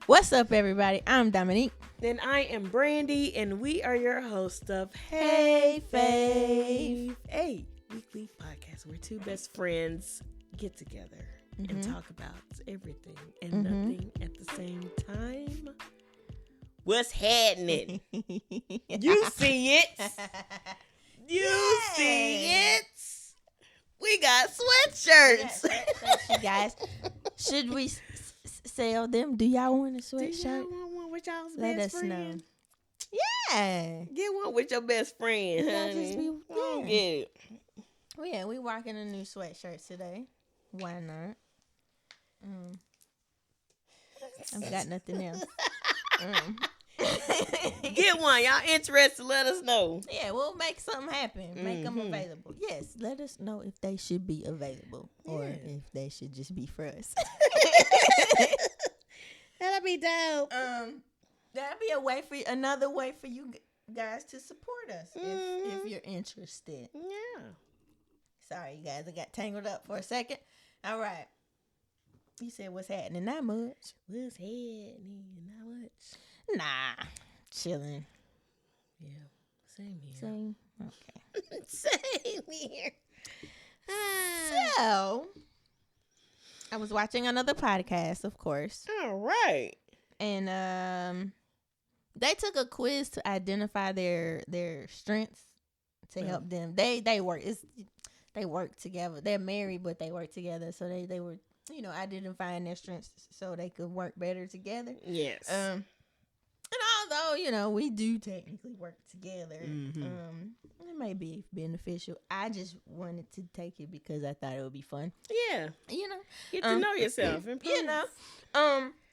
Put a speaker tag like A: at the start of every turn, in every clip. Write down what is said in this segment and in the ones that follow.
A: What's up, everybody? I'm Dominique.
B: And I am Brandy, and we are your host of
A: Hey, Fave.
B: a weekly podcast where two best friends get together and talk about everything and nothing at the same time. What's happening? You see it. You see it. We got sweatshirts.
A: You guys, should we sell them? Do y'all want a sweatshirt?
B: Do y'all want one with y'all's
A: Let
B: best
A: us
B: friend?
A: know. Yeah.
B: Get one with your best friend,
A: Y'all
B: honey.
A: just be-
B: Oh,
A: yeah.
B: get it.
A: Well, yeah, we rocking a new sweatshirt today. Why not? I've got nothing else.
B: Get one. Y'all interested? Let us know.
A: Yeah, we'll make something happen. Make them available. Yes, let us know if they should be available or if they should just be for us.
B: That'll be dope.
A: That'd be another way for you guys to support us if you're interested.
B: Yeah.
A: Sorry, you guys, I got tangled up for a second. All right. You said what's happening? Not much.
B: What's happening? Not much.
A: Nah, chilling.
B: Yeah. Same here.
A: Same. Okay.
B: Same here.
A: So, I was watching another podcast, of course,
B: All right.
A: and they took a quiz to identify their strengths to help them. They work. They work together. They're married, but they work together. So they were, identifying their strengths so they could work better together.
B: Yes.
A: And although, we do technically work together, it may be beneficial. I just wanted to take it because I thought it would be fun.
B: Yeah. Get to
A: Um,
B: know yourself.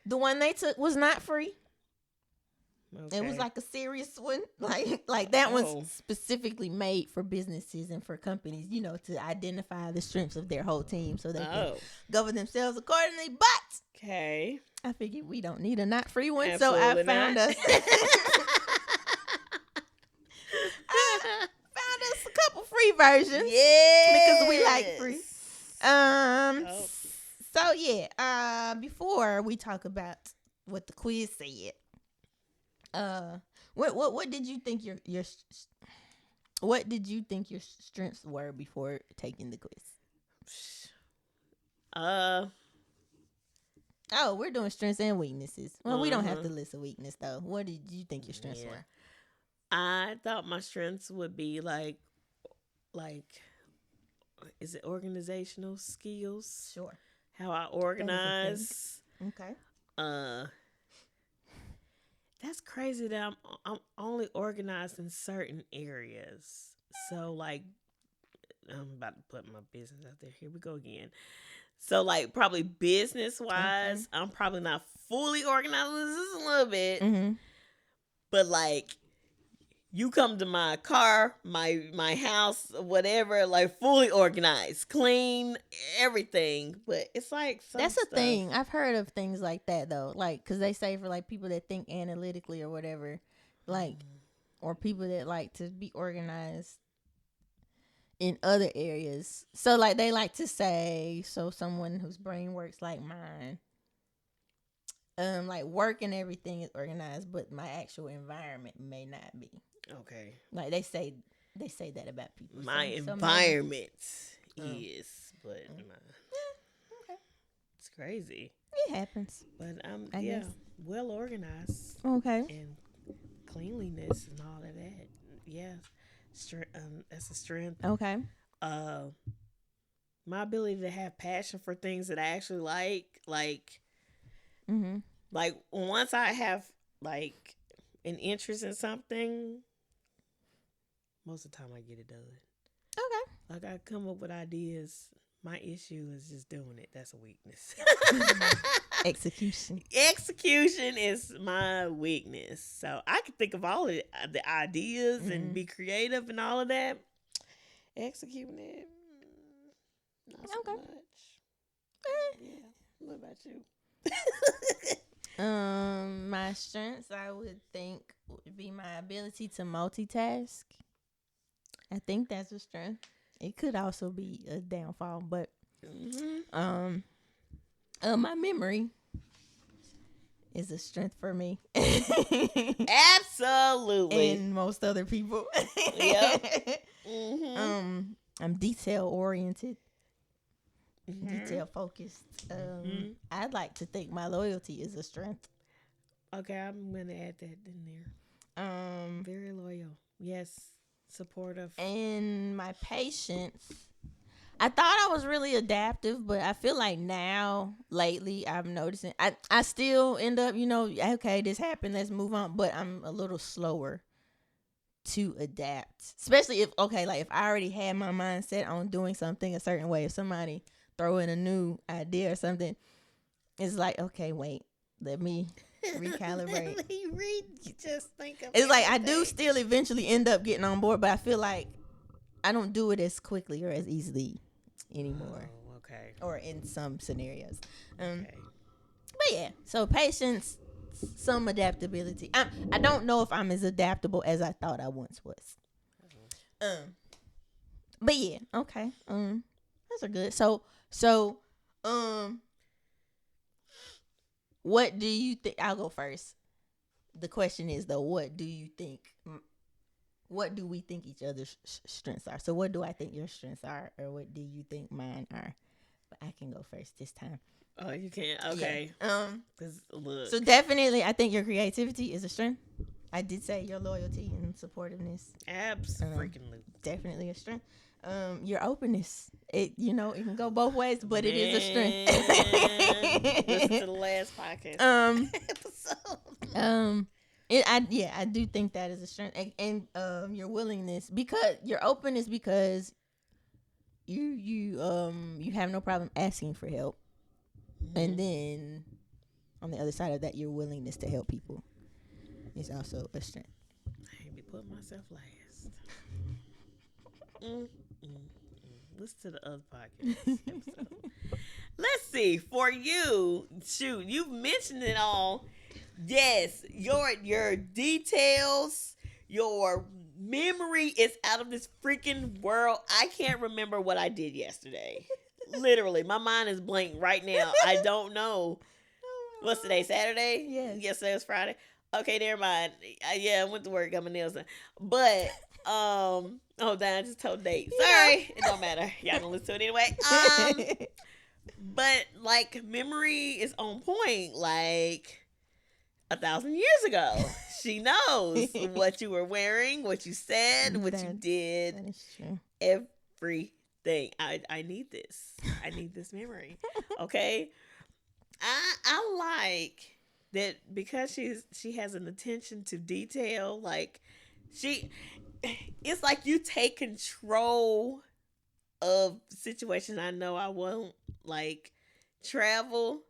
A: The one they took was not free.
B: Okay.
A: It was like a serious one. Like that
B: Oh.
A: one's specifically made for businesses and for companies, to identify the strengths of their whole team so they can govern themselves accordingly. But
B: Okay.
A: I figured we don't need a not free one,
B: Absolutely
A: so I found
B: not.
A: us a couple free versions.
B: Yeah.
A: Because we like free. So yeah. Before we talk about what the quiz said, what did you think your what did you think your strengths were before taking the quiz? Oh, we're doing strengths and weaknesses. Well, we don't have to list a weakness though. What did you think your strengths were?
B: I thought my strengths would be like, is it organizational skills?
A: Sure.
B: How I organize.
A: Okay.
B: That's crazy that I'm only organized in certain areas. So like, I'm about to put my business out there. Here we go again. So like, probably business wise, I'm probably not fully organized. Just a little bit, but like, you come to my car, my house, whatever, like fully organized, clean, everything. But it's like
A: that's a thing. I've heard of things like that though, like because they say for like people that think analytically or whatever, like or people that like to be organized in other areas. So like they like to say, so someone whose brain works like mine, like work and everything is organized, but my actual environment may not be.
B: Okay.
A: Like they say that about people.
B: My environment is, but
A: okay.
B: it's crazy.
A: It happens.
B: But
A: I guess.
B: well organized.
A: Okay.
B: And cleanliness and all of that. Yeah. That's a strength.
A: Okay.
B: My ability to have passion for things that I actually like once I have like an interest in something, most of the time I get it done.
A: Okay.
B: Like I come up with ideas. My issue is just doing it. That's a weakness.
A: Execution
B: is my weakness. So I can think of all of the ideas and be creative and all of that. Executing it, not so much. Yeah. What about you?
A: My strengths, I would think, would be my ability to multitask. I think that's a strength. It could also be a downfall, but my memory is a strength for me.
B: Absolutely.
A: And most other people.
B: Yep. Mm-hmm.
A: I'm detail oriented,
B: Mm-hmm.
A: detail focused.
B: Mm-hmm.
A: I'd like to think my loyalty is a strength.
B: Okay, I'm gonna add that in there. Very loyal. Yes. Supportive.
A: And my patience. I thought I was really adaptive, but I feel like now, lately, I'm noticing I still end up, okay, this happened, let's move on. But I'm a little slower to adapt, especially if if I already had my mindset on doing something a certain way. If somebody throw in a new idea or something, it's like, okay, wait, let me recalibrate.
B: Let me read. Just think of
A: It's like I
B: everything.
A: do still eventually end up getting on board, but I feel like I don't do it as quickly or as easily anymore.
B: Oh, okay.
A: Or in some scenarios.
B: Okay.
A: But yeah, so patience, some adaptability. I don't know if I'm as adaptable as I thought I once was. But yeah, okay. Those are good. So, what do you think? I'll go first. The question is though, what do you think? What do we think each other's strengths are? So, what do I think your strengths are, or what do you think mine are? But I can go first this time.
B: Oh, you can't. Okay.
A: Yeah.
B: 'Cause look.
A: So definitely, I think your creativity is a strength. I did say your loyalty and supportiveness.
B: Absolutely.
A: Definitely a strength. Your openness. It it can go both ways, but it is a strength.
B: Listen to the last podcast episode.
A: I do think that is a strength, and your willingness, because your openness, because you have no problem asking for help, and then on the other side of that, your willingness to help people is also a strength.
B: I ain't be putting myself last. Listen to the other podcast episode. Let's see. For you, shoot, you've mentioned it all. Yes, your details, your memory is out of this freaking world. I can't remember what I did yesterday. Literally, my mind is blank right now. I don't know. What's today? Saturday?
A: Yes.
B: Yesterday was Friday. Okay, never mind. I went to work, got my nails done. But oh damn, I just told date. Sorry, it don't matter. Y'all gonna listen to it anyway. But like memory is on point. Like 1,000 years ago, she knows what you were wearing, what you said, what you did.
A: That is true.
B: Everything. I need this. I need this memory. Okay. I like that because she has an attention to detail. Like it's like you take control of situations. I know I won't like travel.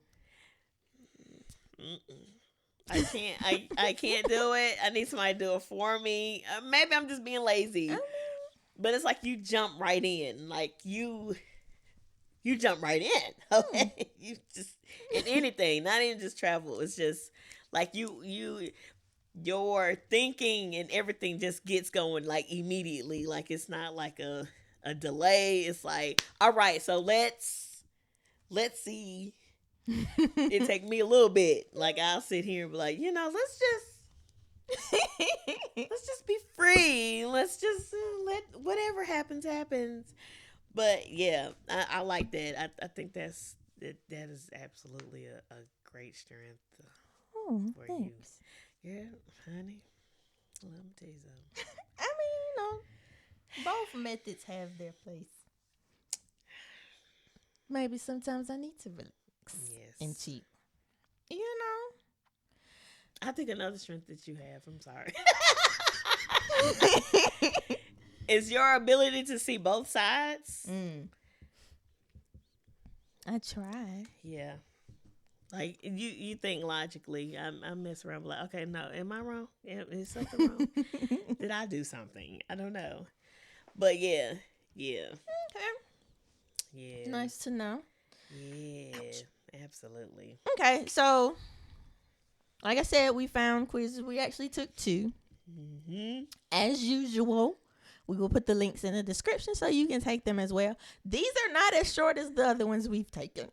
B: I can't do it. I need somebody to do it for me. Maybe I'm just being lazy. But it's like you jump right in. Like you jump right in. Okay. You just in anything, not even just travel. It's just like your thinking and everything just gets going like immediately. Like it's not like a delay. It's like, all right, so let's see. It take me a little bit. Like I'll sit here and be like, let's just be free. Let's just let whatever happens. But yeah, I like that. I think that is absolutely a great strength for
A: thanks.
B: you. Yeah, honey. Let me tell you something.
A: I mean, both methods have their place. Maybe sometimes I need to relax and cheat.
B: I think another strength that you have, I'm sorry, is your ability to see both sides.
A: I try.
B: Yeah. Like you think logically. I mess around like, okay, no, am I wrong? Is something wrong? Did I do something? I don't know. But yeah. Okay. Yeah.
A: Nice to know.
B: Yeah. Absolutely.
A: Okay, so like I said, we found quizzes. We actually took 2. As usual, we will put the links in the description so you can take them as well. These are not as short as the other ones we've taken.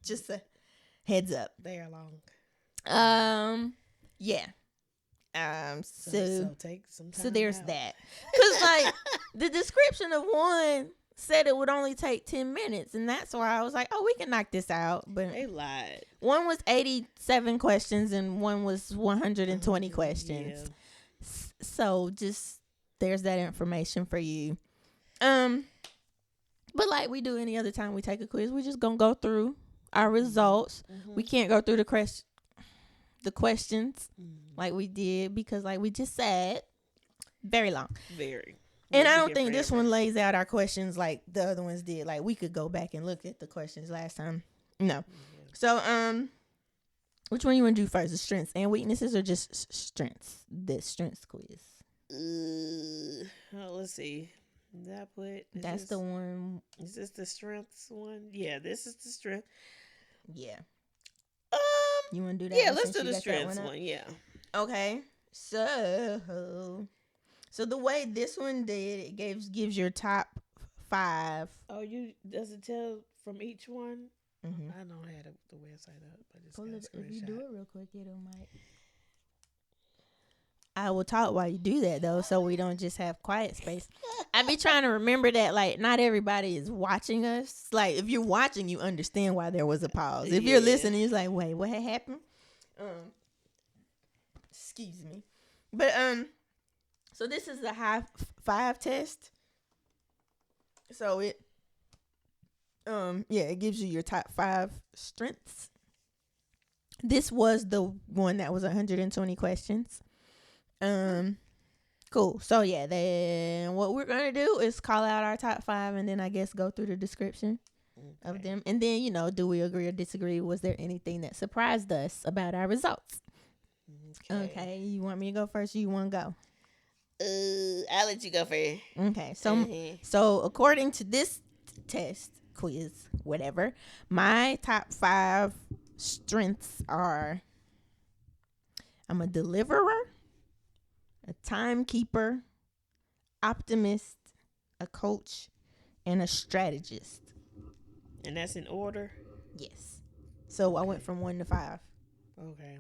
A: Just a heads up.
B: They are long.
A: Yeah. So
B: take some time.
A: so there's
B: out.
A: that. Cause like the description of one said it would only take 10 minutes, and that's why I was like, oh, we can knock this out. But
B: They lied.
A: one was 87 questions and one was 120
B: Yeah.
A: questions. So just there's that information for you. But like we do any other time we take a quiz, we just gonna go through our results. We can't go through the questions like we did because like we just said, very long.
B: Very.
A: And I don't think this one lays out our questions like the other ones did. Like we could go back and look at the questions last time. No. So which one you want to do first? The strengths and weaknesses or just strengths? The strengths quiz.
B: Let's see.
A: That's the one.
B: Is this the strengths one? Yeah, this is the strength.
A: Yeah. You want to do that?
B: Yeah, let's do the strengths one. Yeah.
A: Okay. So the way this one did, it gives your top 5.
B: Oh, does it tell from each one?
A: Mm-hmm.
B: I don't have the website up. I just
A: Pull
B: got a
A: it, if
B: screenshot.
A: you do it real quick, it'll might. I will talk while you do that though, so we don't just have quiet space. I be trying to remember that like not everybody is watching us. Like if you're watching, you understand why there was a pause. If you're listening, it's like, wait, what had happened? Excuse me, but so this is the high 5 test. So it it gives you your top 5 strengths. This was the one that was 120 questions. Cool. So yeah, then what we're gonna do is call out our top 5 and then I guess go through the description of them. And then, do we agree or disagree? Was there anything that surprised us about our results? Okay. You want me to go first or you want to go?
B: I'll let you go first.
A: Okay. So according to this test, quiz, whatever, my top 5 strengths are I'm a deliverer, a timekeeper, optimist, a coach, and a strategist.
B: And that's in order?
A: Yes. So I went from 1 to 5.
B: Okay.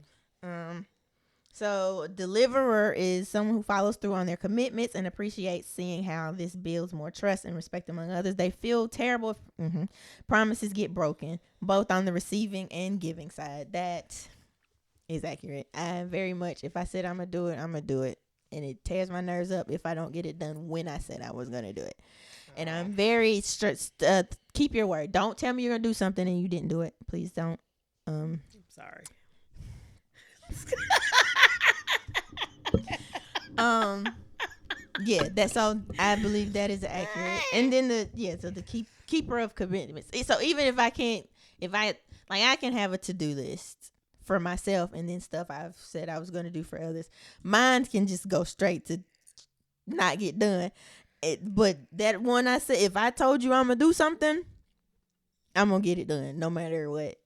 A: So deliverer is someone who follows through on their commitments and appreciates seeing how this builds more trust and respect among others. They feel terrible if promises get broken, both on the receiving and giving side. That is accurate. I very much, if I said I'm going to do it, I'm going to do it. And it tears my nerves up if I don't get it done when I said I was going to do it. And I'm very strict. Keep your word. Don't tell me you're going to do something and you didn't do it. Please don't.
B: I'm sorry.
A: Yeah, that's all. I believe that is accurate. And then the keeper of commitments. So even if I can have a to-do list for myself and then stuff I've said I was going to do for others. Mine can just go straight to not get done. But that one I said, if I told you I'm going to do something, I'm going to get it done no matter what.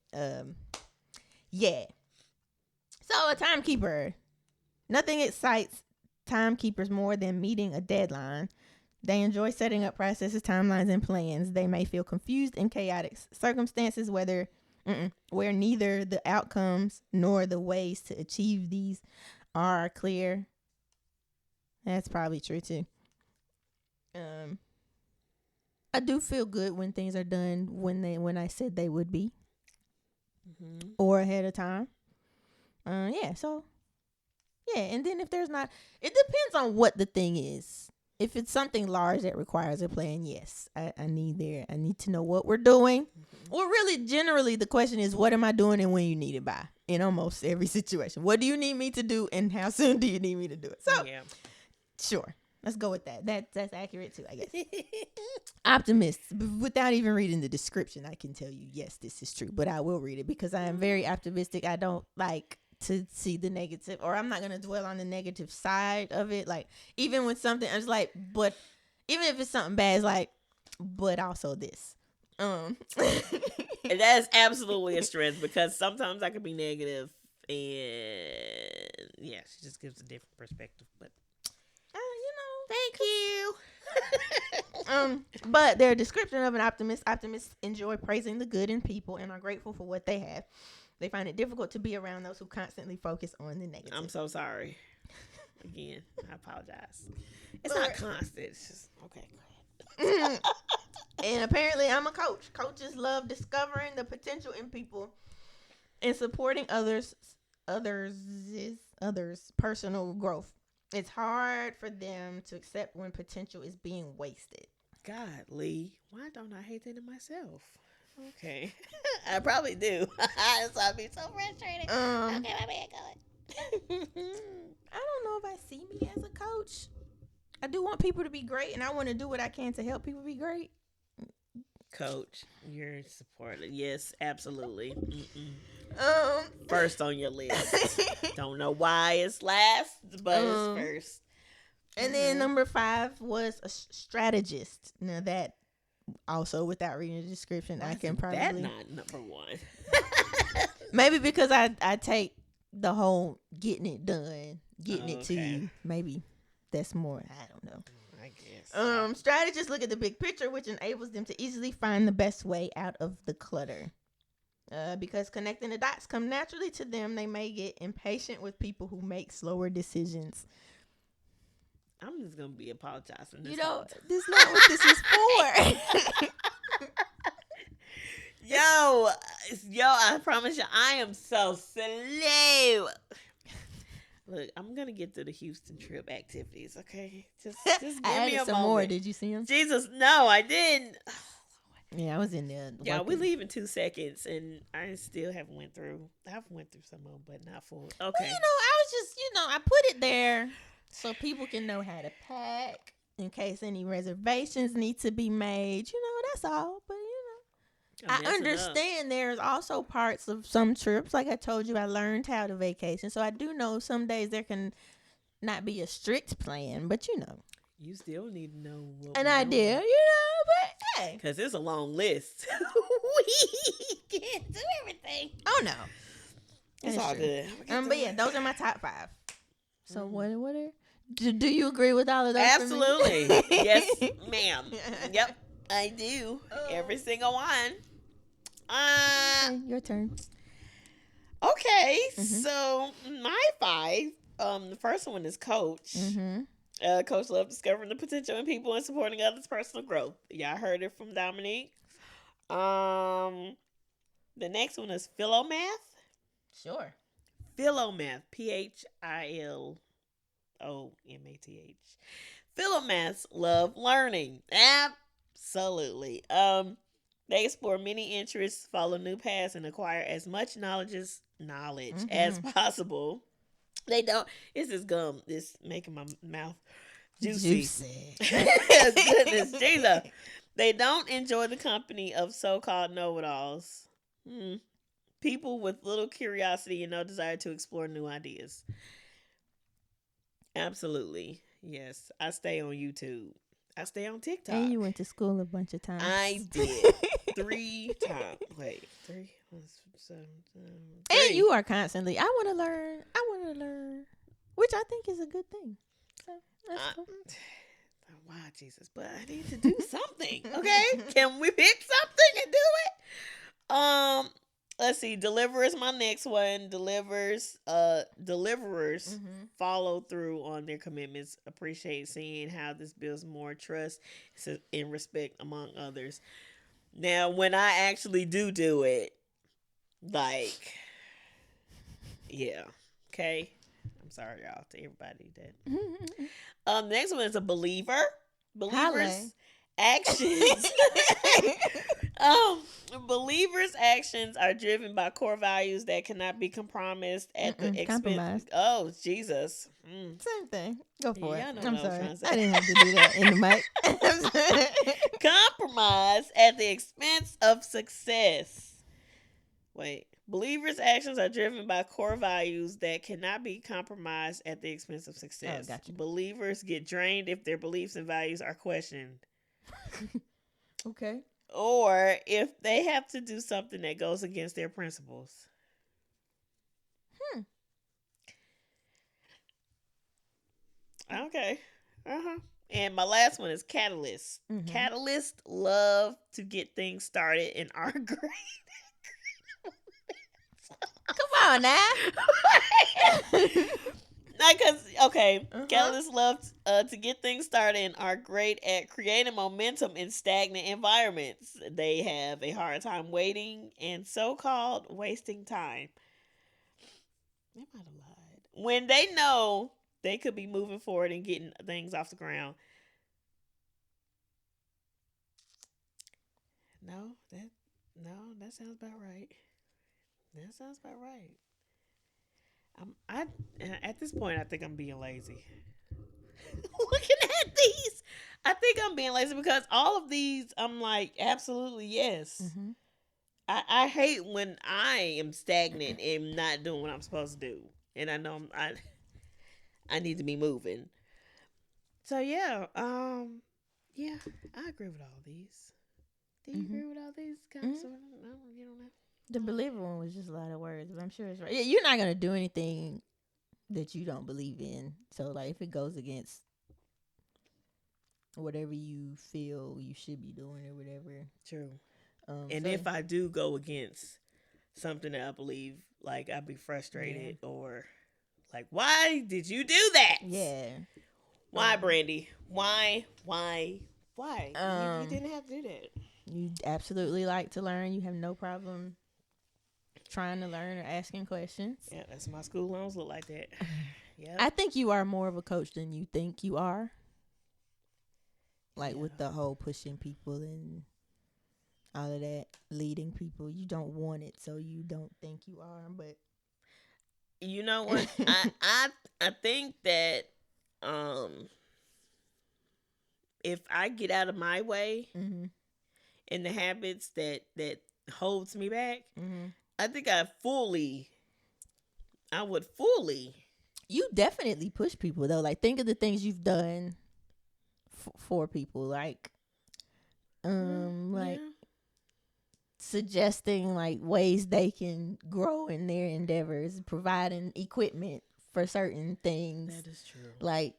A: Yeah. So a timekeeper. Nothing excites timekeepers more than meeting a deadline. They enjoy setting up processes, timelines, and plans. They may feel confused in chaotic circumstances, where neither the outcomes nor the ways to achieve these are clear. That's probably true too. I do feel good when things are done when I said they would be, or ahead of time. And then if there's not, it depends on what the thing is. If it's something large that requires a plan, yes, I need to know what we're doing. Well, really, generally, the question is, what am I doing and when you need it by? In almost every situation, what do you need me to do and how soon do you need me to do it? So, sure, let's go with that. That's accurate too, I guess. Optimist, without even reading the description, I can tell you, yes, this is true. But I will read it because I am very optimistic. I don't like to see the negative, or I'm not going to dwell on the negative side of it. Like, even with something, I was like, but even if it's something bad, it's like, but also this.
B: And that's absolutely a strength because sometimes I can be negative and yeah, she just gives a different perspective. But
A: thank you. But their description of an optimist: optimists enjoy praising the good in people and are grateful for what they have. They find it difficult to be around those who constantly focus on the negative.
B: I'm so sorry. Again, I apologize. It's not constant. It's just okay. Go ahead.
A: And apparently, I'm a coach. Coaches love discovering the potential in people and supporting others' personal growth. It's hard for them to accept when potential is being wasted.
B: God, Lee, why don't I hate that in myself? Okay, I probably do. That's why I be so frustrated. Okay, my man, go.
A: I don't know if I see me as a coach. I do want people to be great, and I want to do what I can to help people be great.
B: Coach, you're supported. Yes, absolutely. First on your list. Don't know why it's last, but it's first.
A: And then number 5 was a strategist. Now that also, without reading the description,
B: why
A: I can probably
B: that not number 1.
A: Maybe because I take the whole getting it done, getting it to you. Maybe that's more. I don't know.
B: I guess.
A: Strategists look at the big picture, which enables them to easily find the best way out of the clutter. Because connecting the dots come naturally to them, they may get impatient with people who make slower decisions.
B: I'm just gonna be apologizing.
A: This is not what this is for.
B: Yo, I promise you, I am so slow. Look, I'm gonna get to the Houston trip activities, okay? Just give me a
A: some
B: moment.
A: more. Did you see them?
B: Jesus, no, I didn't.
A: Yeah, I was in there.
B: Yeah, we leave in 2 seconds, and I still haven't went through. I've went through some of them, but not full. Okay.
A: Well, I was just, I put it there so people can know how to pack in case any reservations need to be made. That's all. But I understand there's also parts of some trips. Like I told you, I learned how to vacation, so I do know some days there can not be a strict plan, but
B: you still need to know what
A: and I did, but hey,
B: because it's a long list. We can't do everything.
A: Oh no,
B: it's all good.
A: But yeah, those are my top 5. So what are do you agree with all of those?
B: Absolutely. Yes, ma'am. Yep, I do. Every single one.
A: Okay, your turn.
B: Okay, so my 5. The first one is coach. Coach love discovering the potential in people and supporting others' personal growth. Y'all heard it from Dominique. The next one is Philomath.
A: Sure.
B: Philomath. Philomath. Philomaths love learning. Absolutely. They explore many interests, follow new paths, and acquire as much knowledge as possible. They don't. It's this gum. It's making my mouth juicy. Goodness, Jesus. They don't enjoy the company of so-called know-it-alls. People with little curiosity and no desire to explore new ideas. Absolutely. Yes. I stay on YouTube. I stay on TikTok.
A: And you went to school a bunch of times.
B: I did. 3 times. Wait, 3? 3.
A: And you are constantly, I want to learn. Which I think is a good thing. So that's cool.
B: Wow, Jesus. But I need to do something. Okay? Can we pick something and do it? Let's see. Deliver is my next one. Deliverers follow through on their commitments. Appreciate seeing how this builds more trust and respect among others. Now, when I actually do it, like, yeah, okay. I'm sorry, y'all, to everybody that. The next one is a believer. Believers' actions. Believers' actions are driven by core values that cannot be compromised at the expense.
A: Compromised.
B: Oh, Jesus.
A: Same thing. Go for it.
B: I'm
A: sorry. I didn't have to do that in the mic.
B: Compromise at the expense of success. Wait. Believers' actions are driven by core values that cannot be compromised at the expense of success.
A: Gotcha.
B: Believers get drained if their beliefs and values are questioned.
A: Okay.
B: Or if they have to do something that goes against their principles. Okay. And my last one is catalyst. Catalysts love to get things started and are great.
A: Come on now.
B: Not because, okay,
A: Uh-huh.
B: catalysts love to get things started and are great at creating momentum in stagnant environments. They have a hard time waiting and so-called wasting time. They might have lied. When they know they could be moving forward and getting things off the ground. No, that sounds about right. That sounds about right. I at this point I think I'm being lazy. Looking at these, I think I'm being lazy because all of these I'm like absolutely yes.
A: Mm-hmm.
B: I hate when I am stagnant and not doing what I'm supposed to do, and I know I need to be moving. So yeah, I agree with all these. Do you
A: Mm-hmm.
B: agree with all these? Kind of,
A: Mm-hmm.
B: sort of. I don't, you don't know.
A: The believer one was just a lot of words, but I'm sure it's right. Yeah, you're not gonna do anything that you don't believe in. So like, if it goes against whatever you feel you should be doing or whatever.
B: True. And
A: So
B: if I do go against something that I believe, like I'd be frustrated or like, why did you do that?
A: yeah,
B: Why, Brandy? Why? You
A: um,
B: didn't have to do that.
A: you absolutely like to learn. You have no problem trying to learn or asking questions.
B: Yeah, that's my school loans look like that. Yeah.
A: I think you are more of a coach than you think you are. Like with the whole pushing people and all of that, leading people. You don't want it, so you don't think you are. But
B: you know what? I think that if I get out of my way
A: mm-hmm.
B: and the habits that holds me back,
A: Mm-hmm.
B: I think I would fully.
A: You definitely push people though. Like think of the things you've done for people. Like like
B: yeah.
A: suggesting like ways they can grow in their endeavors, providing equipment for certain things.
B: That is true.
A: Like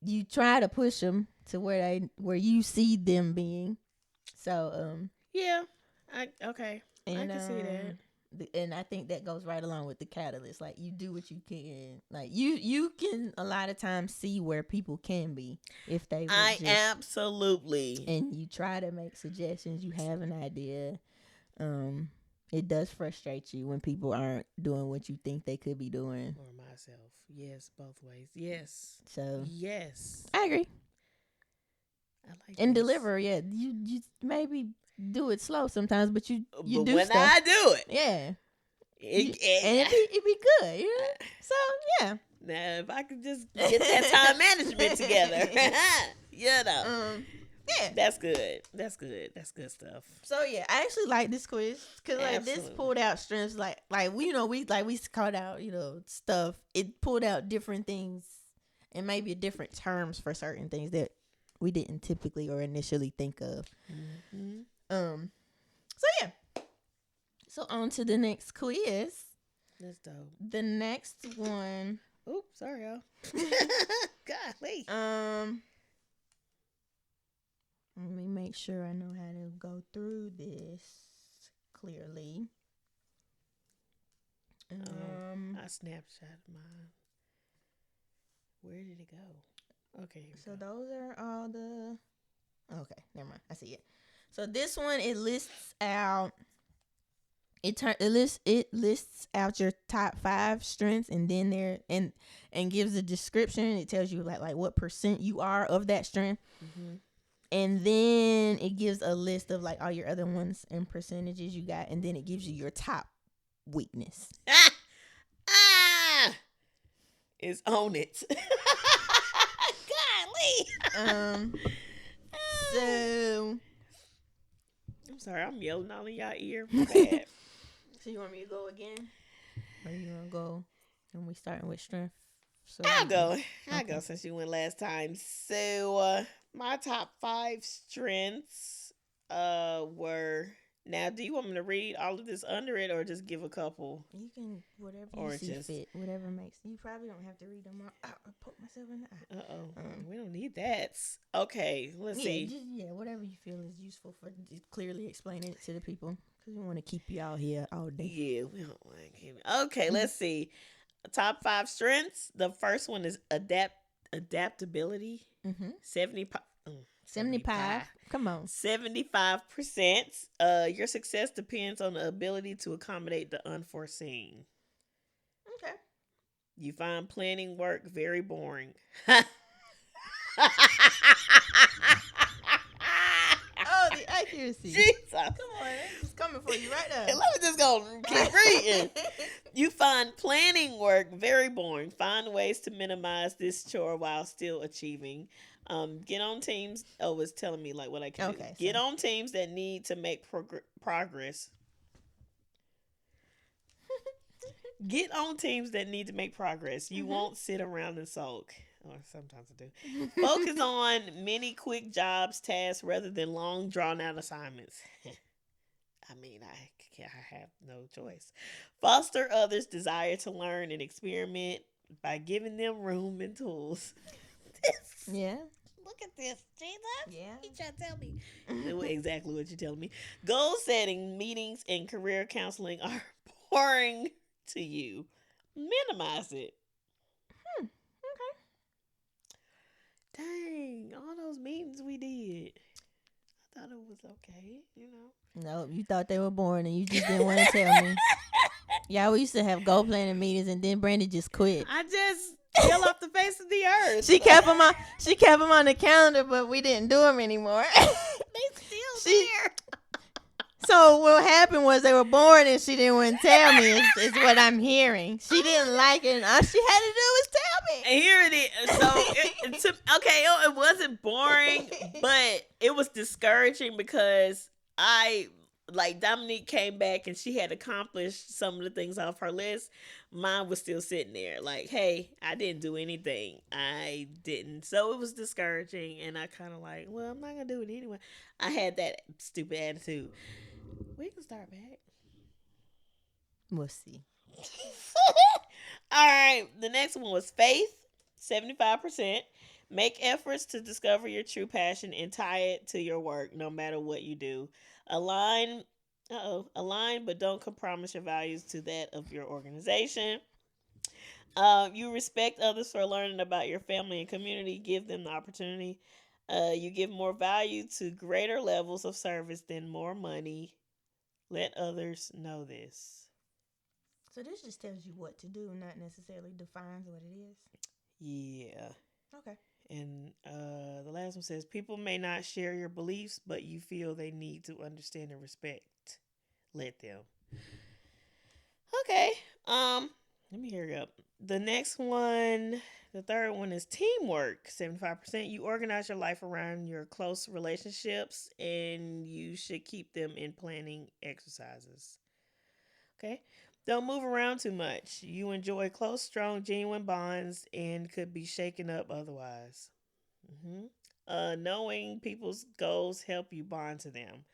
A: you try to push them to where you see them being. So
B: yeah, I
A: and
B: can see that.
A: And I think that goes right along with the catalyst. Like you do what you can. Like you can a lot of times see where people can be if they.
B: Absolutely.
A: And you try to make suggestions. You have an idea. It does frustrate you when people aren't doing what you think they could be doing.
B: Or myself, yes, both ways, yes.
A: So
B: yes,
A: I agree.
B: I like
A: and
B: this.
A: deliver. Yeah, you maybe do it slow sometimes, but you
B: but
A: do
B: when
A: stuff.
B: I do it,
A: yeah,
B: and
A: it'd be good. You know? So yeah.
B: Now if I could just get that time management together, you know.
A: Yeah,
B: that's good. That's good stuff.
A: So yeah, I actually like this quiz because like this pulled out strengths. Like we called out stuff. It pulled out different things and maybe different terms for certain things that we didn't typically or initially think of.
B: Mm-hmm.
A: So yeah. So on to the next quiz.
B: That's dope.
A: The next one.
B: Oops, sorry y'all. Golly.
A: Let me make sure I know how to go through this clearly.
B: I snapshot mine. Where did it go? Okay.
A: So those are all the. Okay, never mind. I see it. So this one it lists out. It lists out your top 5 strengths and then and gives a description. It tells you like what percent you are of that strength. Mm-hmm. And then it gives a list of like all your other ones and percentages you got, and then it gives you your top weakness.
B: It's on it. Golly.
A: So
B: I'm sorry, I'm yelling all in y'all ear. My bad.
A: So you want me to go again, or you want to go? And we starting with strength. So
B: I'll go since you went last time. So my top 5 strengths were. Now, do you want me to read all of this under it or just give a couple?
A: You can, whatever you see fit. Whatever makes. You probably don't have to read them all. I put myself in the eye.
B: We don't need that. Okay, let's see.
A: Whatever you you feel is useful for clearly explaining it to the people because we want to keep you out here all day.
B: Yeah, we don't want to keep it. Okay, let's see. Top 5 strengths. The first one is adaptability.
A: Mm-hmm.
B: 70,
A: 75. Come on.
B: 75%. Your success depends on the ability to accommodate the unforeseen.
A: Okay.
B: You find planning work very boring.
A: Oh, the accuracy.
B: Jesus.
A: Come on, it's coming for you right now.
B: Let me just go keep reading. You find planning work very boring. Find ways to minimize this chore while still achieving. Get on teams. Oh, it's telling me like what I can do. Get on teams that need to make progress. Get on teams that need to make progress. You won't sit around and sulk. Or sometimes I do. Focus on many quick jobs, tasks, rather than long, drawn-out assignments. I mean, I have no choice. Foster others' desire to learn and experiment by giving them room and tools.
A: Yeah.
B: Look at this, Jesus.
A: Yeah.
B: You trying to tell me exactly what you're telling me. Goal setting, meetings, and career counseling are boring to you. Minimize it.
A: Okay.
B: Dang, all those meetings we did. I thought it was okay,
A: No, you thought they were boring and you just didn't want to tell me. Yeah, we used to have goal planning meetings and then Brandy just quit.
B: I just fell off the face of the earth.
A: She kept them on the calendar, but we didn't do them anymore.
B: They still there.
A: So what happened was they were boring and she didn't want to tell me. Is what I'm hearing. She didn't like it, and all she had to do was tell me.
B: And here it is. So it wasn't boring, but it was discouraging because Dominique came back and she had accomplished some of the things off her list. Mine was still sitting there. Like, hey, I didn't do anything. I didn't. So it was discouraging, and I kind of like, well, I'm not gonna do it anyway. I had that stupid attitude. We can start back.
A: We'll see.
B: All right. The next one was faith, 75%. Make efforts to discover your true passion and tie it to your work, no matter what you do. Align, but don't compromise your values to that of your organization. You respect others for learning about your family and community. Give them the opportunity. You give more value to greater levels of service than more money. Let others know this.
A: So this just tells you what to do, not necessarily defines what it is.
B: Yeah.
A: Okay.
B: And the last one says, people may not share your beliefs, but you feel they need to understand and respect. Let them. Okay. Let me hurry up. The next one, the third one is teamwork, 75%. You organize your life around your close relationships, and you should keep them in planning exercises. Okay. Don't move around too much. You enjoy close, strong, genuine bonds and could be shaken up otherwise. Knowing people's goals help you bond to them.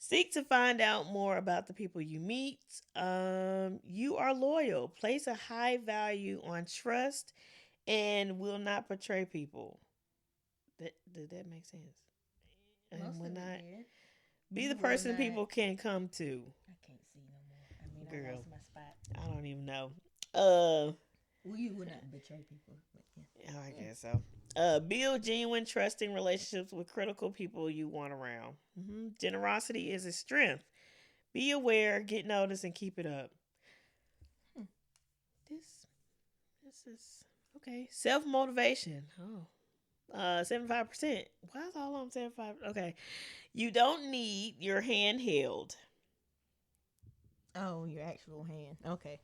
B: Seek to find out more about the people you meet. You are loyal. Place a high value on trust and will not betray people. Did that make sense? And will not be the person people can come to.
A: I can't see no more. I mean, I lost my spot.
B: I don't even know.
A: Well, you would not betray people. But yeah.
B: I guess so. Build genuine, trusting relationships with critical people you want around. Generosity is a strength. Be aware, get noticed, and keep it up. This is okay. Self-motivation. 75%. Why is all on 75? Okay. You don't need your hand held.
A: Oh, your actual hand. Okay.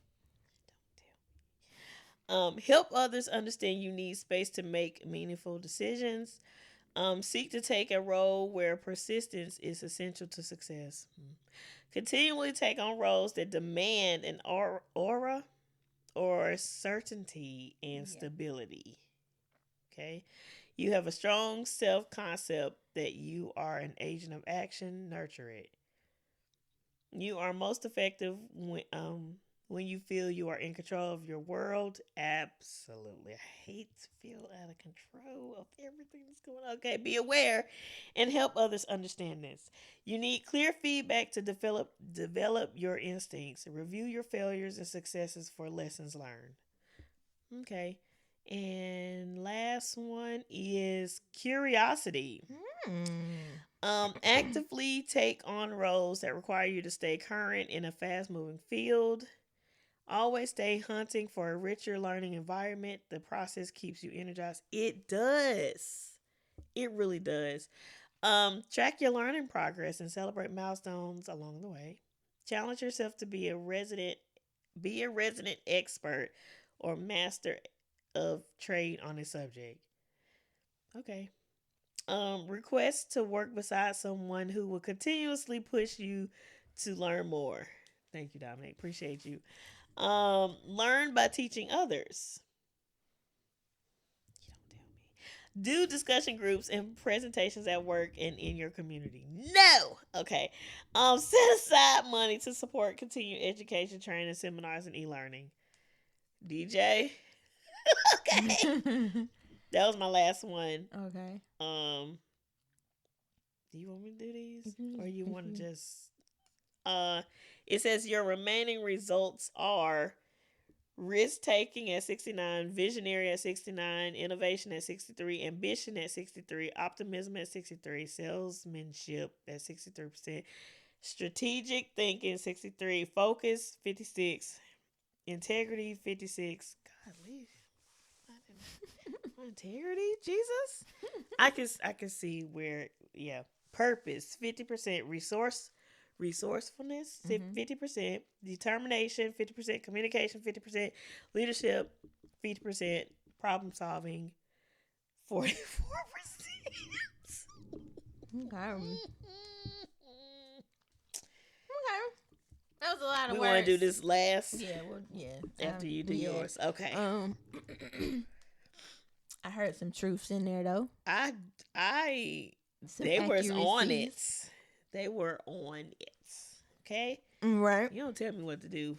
B: Help others understand you need space to make meaningful decisions. Seek to take a role where persistence is essential to success. Continually take on roles that demand an aura or certainty and stability. Okay. You have a strong self-concept that you are an agent of action. Nurture it. You are most effective when you feel you are in control of your world. Absolutely. I hate to feel out of control of everything that's going on. Okay, be aware and help others understand this. You need clear feedback to develop your instincts. Review your failures and successes for lessons learned. Okay. And last one is curiosity.
A: Hmm.
B: Actively take on roles that require you to stay current in a fast moving field. Always stay hunting for a richer learning environment. The process keeps you energized. It does. It really does. Track your learning progress and celebrate milestones along the way. Challenge yourself to be a resident expert or master of trade on a subject. Okay. Request to work beside someone who will continuously push you to learn more. Thank you, Dominic. Appreciate you. Learn by teaching others. You don't tell me. Do discussion groups and presentations at work and in your community. No. Okay. Set aside money to support continued education, training, seminars, and e-learning. DJ. Okay. That was my last one.
A: Okay.
B: Do you want me to do these?
A: Mhm,
B: Or you want to
A: mhm.
B: just it says your remaining results are risk taking at 69, visionary at 69, innovation at 63, ambition at 63, optimism at 63, salesmanship at 63%, strategic thinking 63, focus 56, integrity 56. Golly, my integrity, Jesus. I can see where, yeah. Purpose 50%, resourcefulness
A: Mhm.
B: 50%, determination 50%, communication 50%, leadership 50%, problem solving 44%.
A: Okay. Okay. That was a lot of
B: We want to do
A: words.
B: this last
A: Yeah. Well. Yeah.
B: after you do
A: Yeah.
B: yours. Okay.
A: Um. I heard some truths in there though.
B: I I
A: Some
B: they was on it.
A: accuracies.
B: They were on it. Okay?
A: Right.
B: You don't tell me what to do.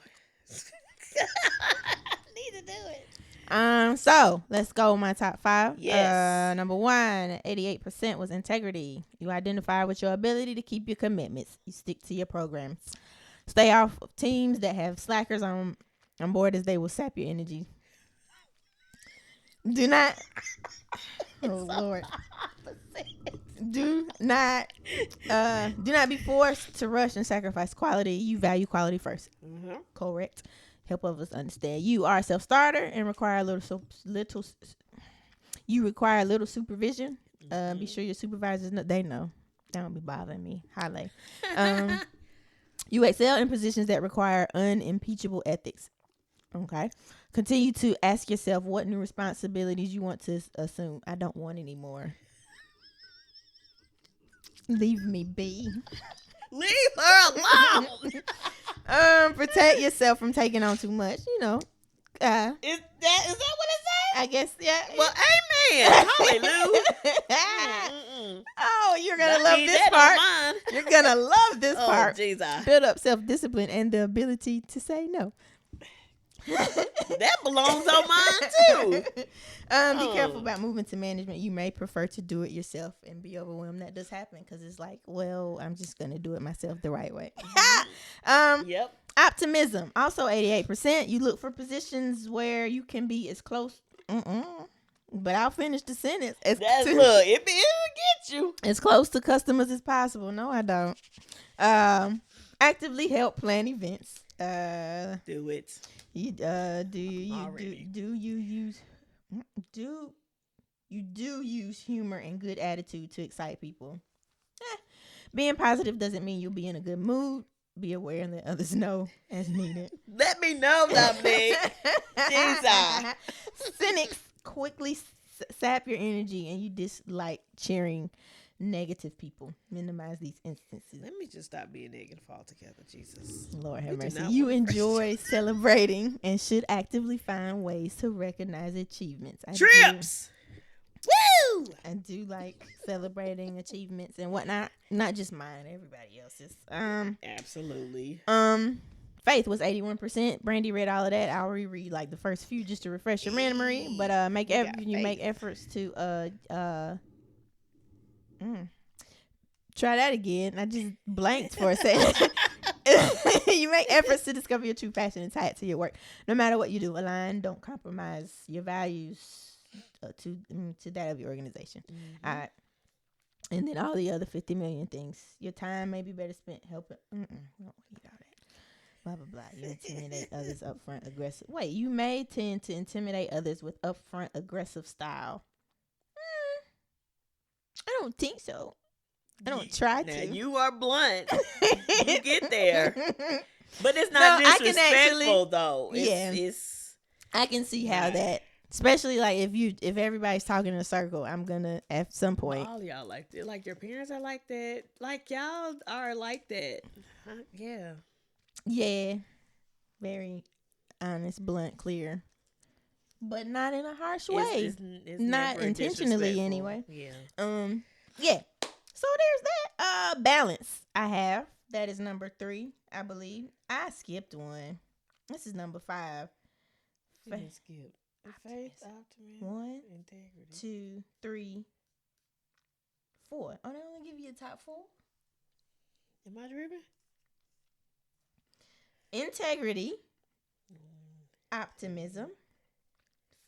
B: I need to do it.
A: So let's go with my top five.
B: Yes.
A: Number one, 88% was integrity. You identify with your ability to keep your commitments. You stick to your programs. Stay off of teams that have slackers on board, as they will sap your energy. Do not. Oh
B: It's so
A: Lord.
B: opposite.
A: Do not be forced to rush and sacrifice quality. You value quality first.
B: Mm-hmm.
A: Correct. Help others understand. You are a self starter and require a little. You require little supervision. Be sure your supervisors know. They know. They don't be bothering me. Highlight. Um, you excel in positions that require unimpeachable ethics. Okay. Continue to ask yourself what new responsibilities you want to assume. I don't want any more. Leave me be.
B: Leave her alone.
A: Protect yourself from taking on too much.
B: Is that what it says?
A: I guess, yeah.
B: Well, amen. Hallelujah.
A: Oh, you're gonna
B: I
A: love
B: need
A: this
B: that
A: part.
B: on mine.
A: You're gonna love this
B: Oh,
A: part.
B: Jesus.
A: Build up self-discipline and the ability to say no.
B: That belongs on mine too.
A: Be careful about moving to management. You may prefer to do it yourself and be overwhelmed. That does happen because it's like, well, I'm just gonna do it myself the right way.
B: Yep.
A: Optimism, also 88%. You look for positions where you can be as close. But I'll finish the sentence.
B: Look, it'll get you.
A: As close to customers as possible. No, I don't. Actively help plan events.
B: Do it.
A: You use humor and good attitude to excite people. Being positive doesn't mean you'll be in a good mood. Be aware and let others know as needed.
B: Let me know, Dominic. Jesus.
A: Cynics quickly sap your energy, and you dislike cheering negative people. Minimize these instances.
B: Let me just stop being negative altogether, Jesus.
A: Lord have
B: We do
A: mercy.
B: not
A: You
B: want to
A: enjoy celebrating and should actively find ways to recognize achievements.
B: Trips. Woo!
A: I do like celebrating achievements and whatnot. Not just mine, everybody else's.
B: Absolutely.
A: Faith was 81%. Brandy read all of that. I'll reread like the first few just to refresh your memory. But you make efforts to try that again. I just blanked for a second. You make efforts to discover your true passion and tie it to your work. No matter what you do, align. Don't compromise your values to that of your organization. All right. And then all the other 50 million things. Your time may be better spent helping. We don't need all that. Blah, blah, blah. You intimidate others upfront, aggressive. Wait, you may tend to intimidate others with upfront, aggressive style. I don't think so. I don't try to.
B: You are blunt. You get there. But it's not disrespectful, though. It's
A: I can see how that, especially like if everybody's talking in a circle, I'm gonna at some point.
B: All y'all like that. Like your parents are like that. Like y'all are like that. Yeah.
A: Yeah. Very honest, blunt, clear. But not in a harsh way.
B: It's
A: not intentionally anyway.
B: Yeah.
A: Yeah. So there's that. Balance I have. That is number 3, I believe. I skipped one. This is number 5.
B: Skip. Faith, optimism,
A: 1,
B: integrity.
A: 2, 3, 4. Oh, they only give you a top 4?
B: Am I driven?
A: Integrity, optimism,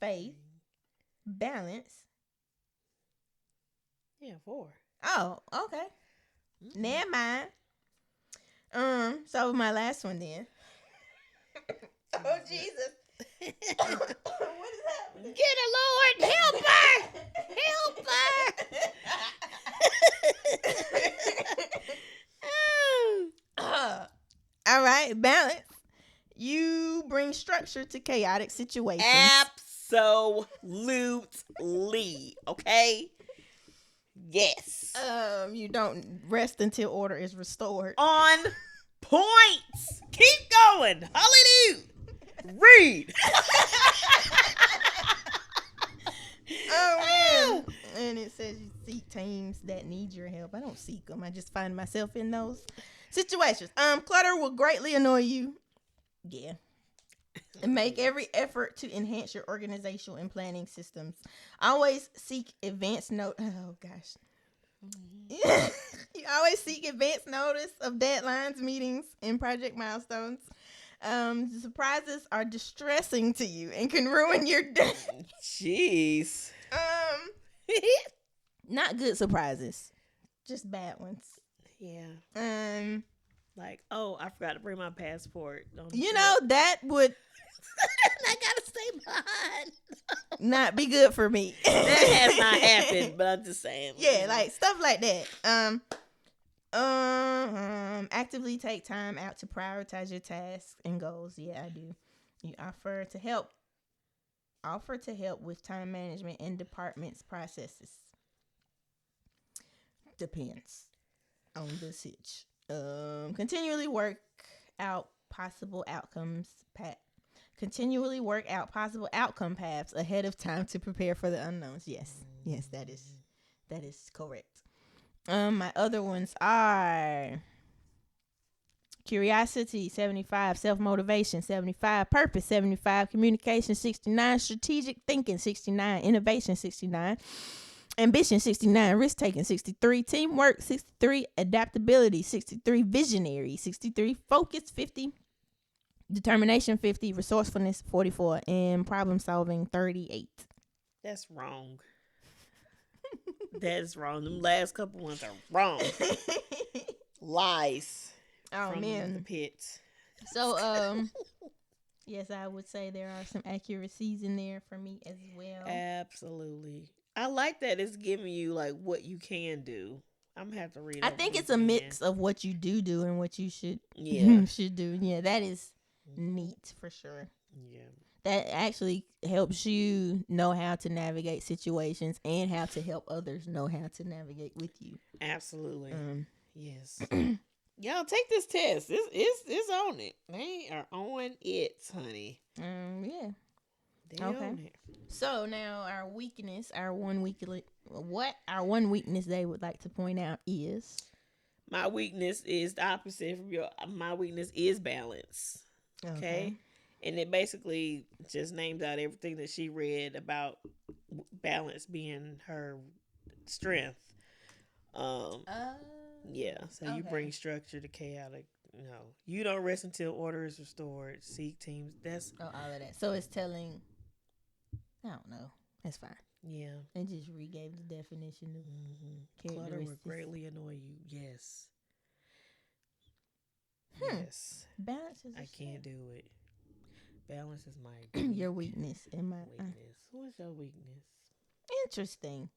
A: faith, balance.
B: Yeah, 4.
A: Oh, okay. Never mind. So my last one then. Oh Jesus. What is happening?
B: Get a Lord, help her! Help her!
A: All right, balance. You bring structure to chaotic situations.
B: Absolutely. Okay? Yes.
A: You don't rest until order is restored.
B: On points. Keep going. Hallelujah. Read.
A: Oh man. And it says you seek teams that need your help. I don't seek them. I just find myself in those situations. Clutter will greatly annoy you. Yeah. And make every effort to enhance your organizational and planning systems. Always seek advance note. Oh gosh. You always seek advance notice of deadlines, meetings, and project milestones. Surprises are distressing to you and can ruin your day.
B: Jeez.
A: Not good surprises, just bad ones.
B: Yeah. Like, oh, I forgot to bring my passport.
A: That would.
B: I gotta stay behind.
A: Not be good for me.
B: That has not happened, but I'm just saying.
A: Yeah, like stuff like that. Actively take time out to prioritize your tasks and goals. Yeah, I do. You offer to help with time management and departments processes. Depends on the sitch. Continually work out possible outcomes. Continually work out possible outcome paths ahead of time to prepare for the unknowns. Yes, that is correct. My other ones are curiosity, 75, self-motivation, 75, purpose, 75, communication, 69, strategic thinking, 69, innovation, 69, ambition, 69, risk-taking, 63, teamwork, 63, adaptability, 63, visionary, 63, focus, 50, determination, 50, resourcefulness, 44, and problem solving, 38.
B: That's wrong. That's wrong. Them last couple ones are wrong. Lies.
A: Oh
B: from
A: man.
B: The pit.
A: So yes, I would say there are some accuracies in there for me as well.
B: Absolutely. I like that it's giving you like what you can do. I'm gonna have to read.
A: I think it's a mix of what you do and what you should should do. Yeah, that is neat for sure.
B: Yeah.
A: That actually helps you know how to navigate situations and how to help others know how to navigate with you.
B: Absolutely. Yes. Y'all take this test. It's on it. They are on it, honey.
A: Yeah.
B: They on it.
A: So now our weakness, our one weakness they would like to point out is
B: my weakness is the opposite from your. My weakness is balance. Okay. And it basically just names out everything that she read about balance being her strength. Um, yeah. So you bring structure to chaotic. You don't rest until order is restored. Seek teams. That's
A: all of that. So it's telling. I don't know. That's fine.
B: Yeah.
A: It just regave the definition of
B: Clutter
A: characteristics.
B: will greatly annoy you. Yes. Yes.
A: Balance is.
B: I can't do it. Balance is my
A: your weakness and my
B: weakness. What's your weakness?
A: Interesting.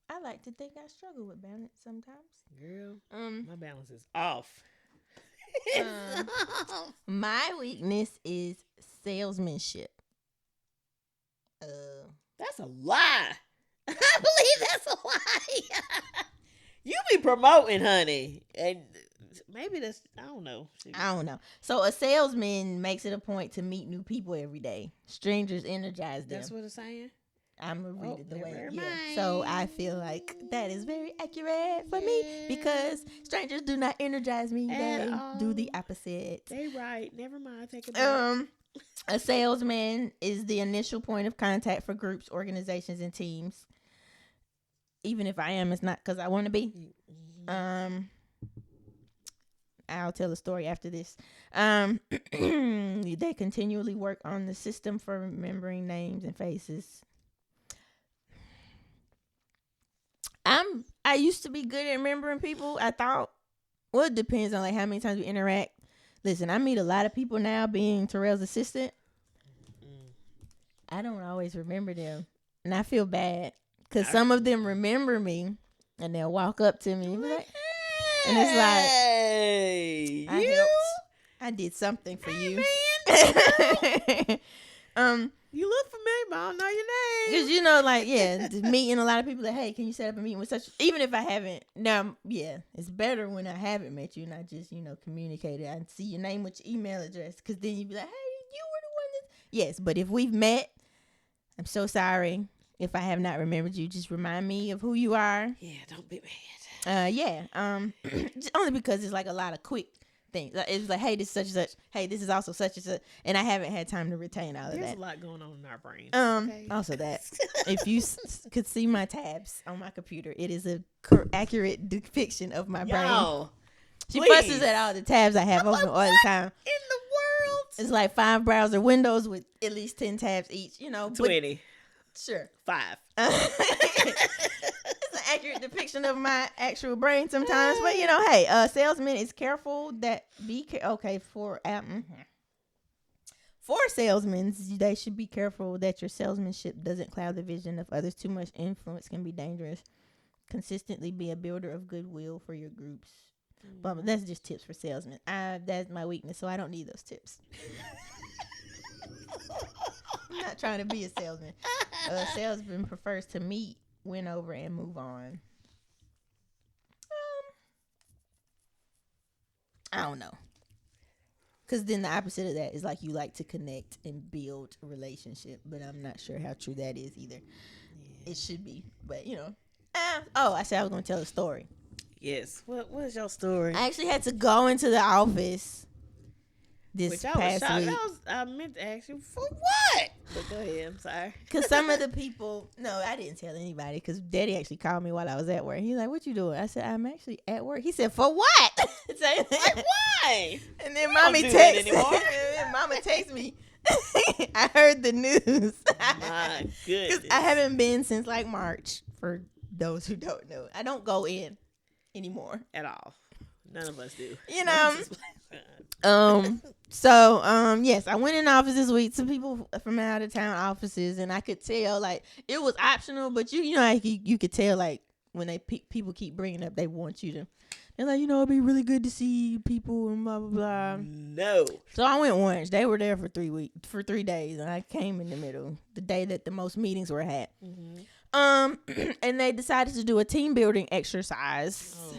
A: I like to think I struggle with balance sometimes.
B: Girl, my balance is off.
A: My weakness is salesmanship.
B: That's a lie. I believe that's a lie. You be promoting, honey, and maybe that's I don't know.
A: So a salesman makes it a point to meet new people every day. Strangers energize them.
B: That's what it's saying.
A: I'm gonna read it the way. Yeah. So I feel like that is very accurate for me because strangers do not energize me. They do the opposite.
B: They right. Never mind. Take it back.
A: A salesman is the initial point of contact for groups, organizations, and teams. Even if I am, it's not because I want to be. I'll tell a story after this. They continually work on the system for remembering names and faces. I used to be good at remembering people. I thought, well, it depends on like how many times we interact. Listen, I meet a lot of people now being Terrell's assistant. I don't always remember them. And I feel bad because some of them remember me and they'll walk up to me and be like, hey. And it's like, I did something for you.
B: You look familiar, but I don't know your name.
A: Because meeting a lot of people that, hey, can you set up a meeting with such, even if I haven't, it's better when I haven't met you and I just, communicated. I see your name with your email address because then you'd be like, hey, you were the one that, yes, but if we've met, I'm so sorry if I have not remembered you. Just remind me of who you are.
B: Yeah, don't be mad.
A: Only because it's like a lot of quick things. It's like, hey, this is such and such. Hey, this is also such and such. And I haven't had time to retain all of that.
B: There's a lot going on in our brains.
A: Also that. If you could see my tabs on my computer, it is a accurate depiction of my brain. She fusses at all the tabs I have open all the time.
B: In the world.
A: It's like 5 browser windows with at least 10 tabs each,
B: 20.
A: Sure.
B: 5.
A: It's an accurate depiction of my actual brain sometimes. But, hey, a salesman is careful that for salesmen, they should be careful that your salesmanship doesn't cloud the vision of others. Too much influence can be dangerous. Consistently be a builder of goodwill for your groups. But that's just tips for salesmen. That's my weakness, so I don't need those tips. I'm not trying to be a salesman. A salesman prefers to meet, win over, and move on. I don't know. Because then the opposite of that is like you like to connect and build a relationship. But I'm not sure how true that is either. Yeah. It should be. But, I said I was going to tell a story.
B: Yes. What is your story?
A: I actually had to go into the office this past week.
B: I meant to ask you for what? But go ahead. I'm sorry.
A: Because some of the people, I didn't tell anybody because Daddy actually called me while I was at work. He's like, what you doing? I said, I'm actually at work. He said, for what?
B: Like, why?
A: And then Mommy texts me. I heard the news.
B: My goodness.
A: Because I haven't been since like March, for those who don't know. I don't go in anymore.
B: At all. None of us do.
A: Yes, I went in the office this week. Some people from out of town offices, and I could tell like it was optional, but you could tell like when people keep bringing up they want you to. They're like, it'd be really good to see people and blah blah blah.
B: No.
A: So I went once. They were there for 3 days, and I came in the middle, the day that the most meetings were had. Mm-hmm. And they decided to do a team building exercise. Oh.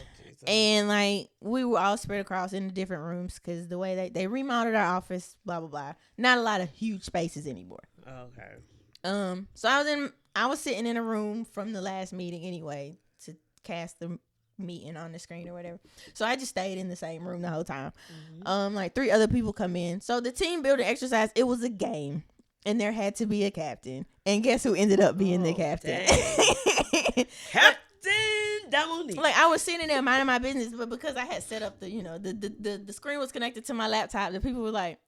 A: And like we were all spread across in the different rooms because the way they remodeled our office, blah blah blah. Not a lot of huge spaces anymore.
B: Okay.
A: So I was sitting in a room from the last meeting anyway to cast the meeting on the screen or whatever. So I just stayed in the same room the whole time.
B: Mm-hmm.
A: Like 3 other people come in. So the team building exercise, it was a game. And there had to be a captain. And guess who ended up being the captain?
B: Captain Dominique.
A: Like, I was sitting there minding my business, but because I had set up the, the screen was connected to my laptop, the people were like,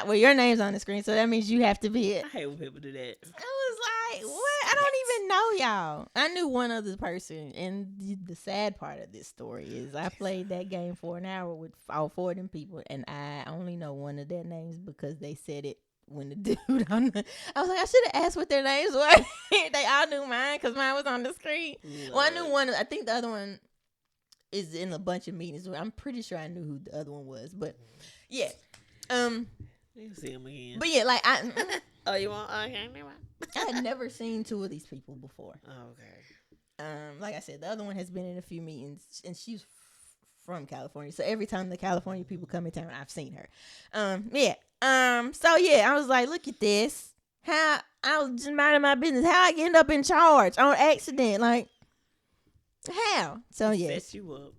A: well, your name's on the screen, so that means you have to be it.
B: I hate when people do that.
A: I was like, what? I don't even know y'all. I knew one other person, and the sad part of this story is I played that game for an hour with all 4 of them people, and I only know one of their names because they said it when the dude on the, I was like, I should have asked what their names were. They all knew mine because mine was on the screen. Well, I knew one. I think the other one is in a bunch of meetings. I'm pretty sure I knew who the other one was, but yeah.
B: You see him again.
A: But yeah, like
B: oh, you want? Okay, never mind.
A: I had never seen 2 of these people before.
B: Okay.
A: Like I said, the other one has been in a few meetings, and she's from California. So every time the California people come in town, I've seen her. Yeah. So yeah, I was like, look at this. How I was just minding my business. How I end up in charge on accident? Like, how? So yeah,
B: set you up.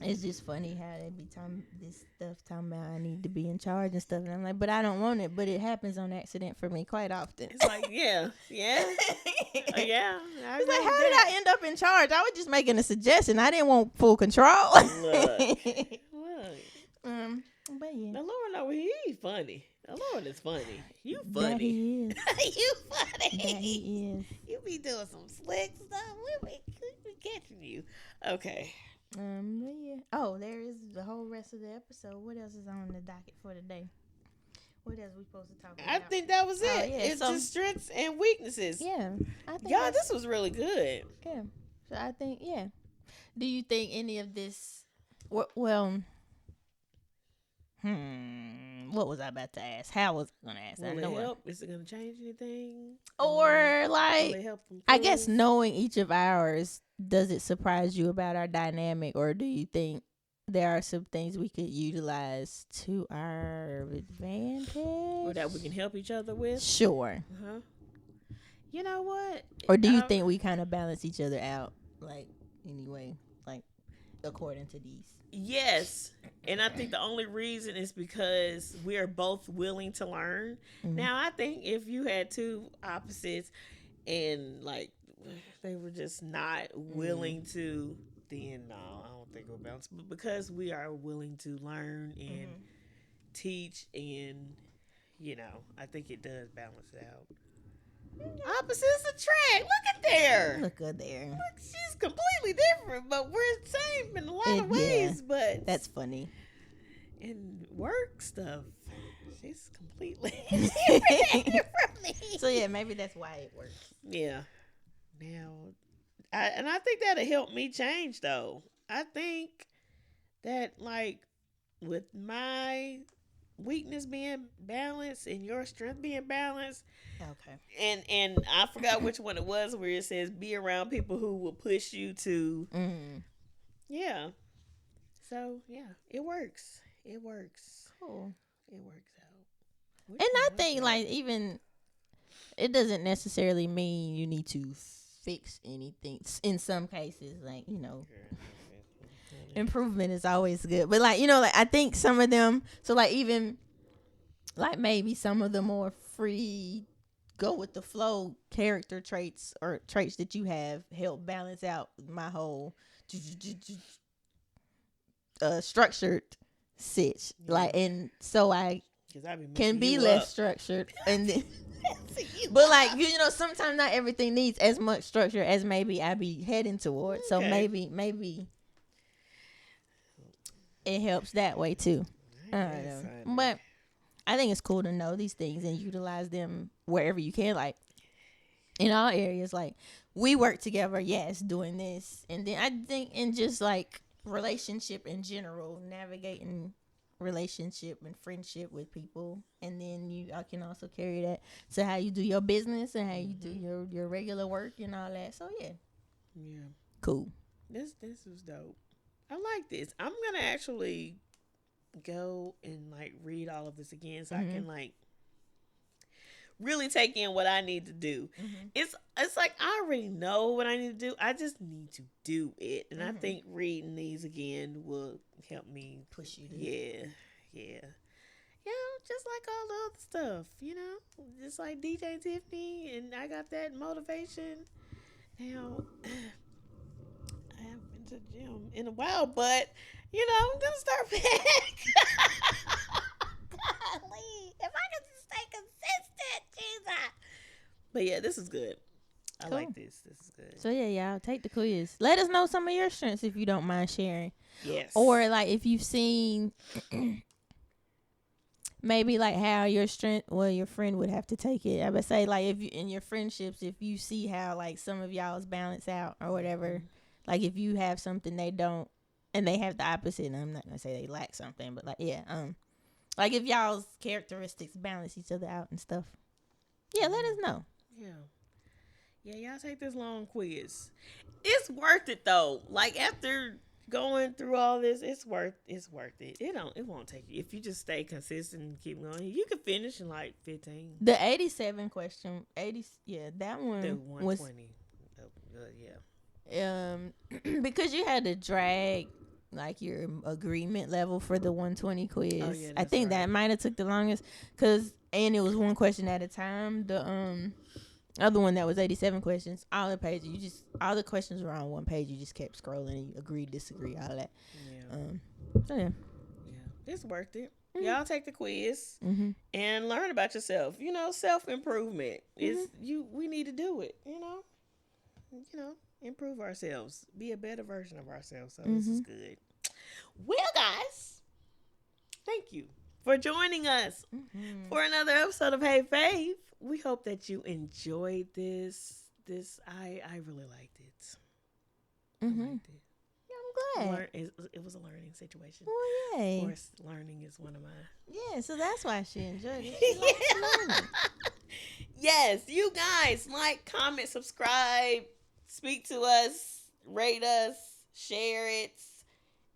A: It's just funny how they be talking this stuff, talking about I need to be in charge and stuff. And I'm like, but I don't want it. But it happens on accident for me quite often.
B: It's like, yeah. Yeah. It's like,
A: how did I end up in charge? I was just making a suggestion. I didn't want full control.
B: Look.
A: But yeah.
B: The Lord know he funny. The Lord is funny. You funny.
A: That he is.
B: You funny.
A: That he is.
B: You be doing some slick stuff. We be catching you. Okay.
A: But yeah. Oh, there is the whole rest of the episode. What else is on the docket for today? What else we supposed to talk about?
B: I think that was it.
A: Oh, yeah.
B: It's just strengths and weaknesses.
A: Yeah. I think
B: Y'all, this was really good.
A: Yeah. So I think, yeah. Do you think any of this? Well, what was I about to ask? How was I going to ask?
B: Will it help? Is it going to change anything?
A: Or like,
B: will it help improve?
A: I guess knowing each of ours, does it surprise you about our dynamic, or do you think there are some things we could utilize to our advantage,
B: or that we can help each other with?
A: Sure.
B: You know what?
A: Or do you think we kind of balance each other out, like anyway, like according to these?
B: Yes. And I think the only reason is because we are both willing to learn. Mm-hmm. Now, I think if you had 2 opposites and like they were just not willing to, then no, I don't think we'll balance. But because we are willing to learn and teach, and I think it does balance it out. Opposites attract. Look at there.
A: Look at there.
B: Look, she's completely different, but we're the same in a lot of ways. But
A: that's funny.
B: In work stuff, she's completely different from me.
A: So yeah, maybe that's why it works.
B: Yeah. Now, I think that'll help me change though. I think that like with my weakness being balanced and your strength being balanced. Okay. And I forgot which one it was where it says be around people who will push you to. Yeah. So yeah, it works. It works.
A: Cool.
B: It works out.
A: And I think like even it doesn't necessarily mean you need to fix anything. In some cases, like improvement is always good, but like like I think some of them, so like even like maybe some of the more free go with the flow character traits or traits that you have help balance out my whole structured sitch. Like, and so I can be less structured and then but like sometimes not everything needs as much structure as maybe I be heading towards. So maybe it helps that way too. I don't know. But I think it's cool to know these things and utilize them wherever you can, like in all areas. Like we work together, yes, doing this, and then I think in just like relationship in general, navigating relationship and friendship with people, and then I can also carry that to how you do your business and how you do your regular work and all that. So yeah, cool.
B: This was dope. I like this. I'm gonna actually go and like read all of this again so I can like really take in what I need to do.
A: Mm-hmm.
B: It's like I already know what I need to do. I just need to do it. And I
A: Mm-hmm.
B: think reading these again will help me
A: Push you to.
B: yeah. Yeah. Just like all the other stuff, just like DJ Tiffany, and I got that motivation. Now, I haven't been to the gym in a while, but I'm gonna start back. Golly, if I can just stay consistent, Jesus. But yeah, this is good. I
A: Cool.
B: like this. This is good.
A: So yeah, y'all take the quiz. Let us know some of your strengths if you don't mind sharing,
B: Yes.
A: or like if you've seen. Maybe like how your strength, well, your friend would have to take it. I would say like if you in your friendships, if you see how like some of y'all's balance out or whatever, like if you have something they don't, and they have the opposite. And I'm not gonna say they lack something, but like like if y'all's characteristics balance each other out and stuff. Yeah, let us know.
B: Yeah, y'all take this long quiz. It's worth it though. Like after going through all this, it's worth it. It won't take you if you just stay consistent and keep going. You can finish in like 15.
A: The 87 question, that one
B: The
A: was
B: 120. Yeah.
A: because you had to drag like your agreement level for the 120 quiz.
B: Oh, yeah,
A: I think that might have took the longest and it was one question at a time. The other one that was 87 questions, all the pages, all the questions were on one page. You just kept scrolling. You agree, disagree, all that.
B: Yeah.
A: So yeah,
B: It's worth it.
A: Mm-hmm.
B: Y'all take the quiz
A: mm-hmm.
B: and learn about yourself. Self improvement. We need to do it. Improve ourselves. Be a better version of ourselves. So this is good. Well, guys, thank you for joining us for another episode of Hey Fave. We hope that you enjoyed this. I really liked it. I liked it.
A: I'm glad.
B: It was a learning situation.
A: Well, yay.
B: Of course, learning is one of my...
A: Yeah, so that's why she enjoyed it. She likes learning.
B: Yes, you guys, like, comment, subscribe, speak to us, rate us, share it,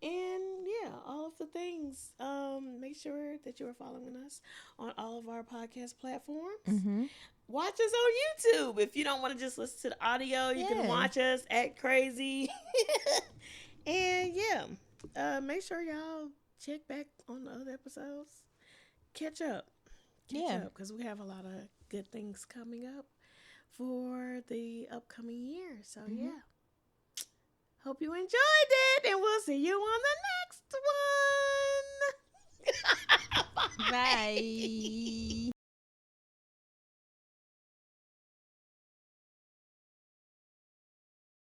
B: and yeah, all of the things. Make sure that you are following us on all of our podcast platforms. Watch us on YouTube. If you don't want to just listen to the audio, you can watch us act crazy. And yeah, make sure y'all check back on the other episodes. Catch up, because we have a lot of good things coming up for the upcoming year. So yeah, hope you enjoyed it, and we'll see you on the next one.
A: Bye.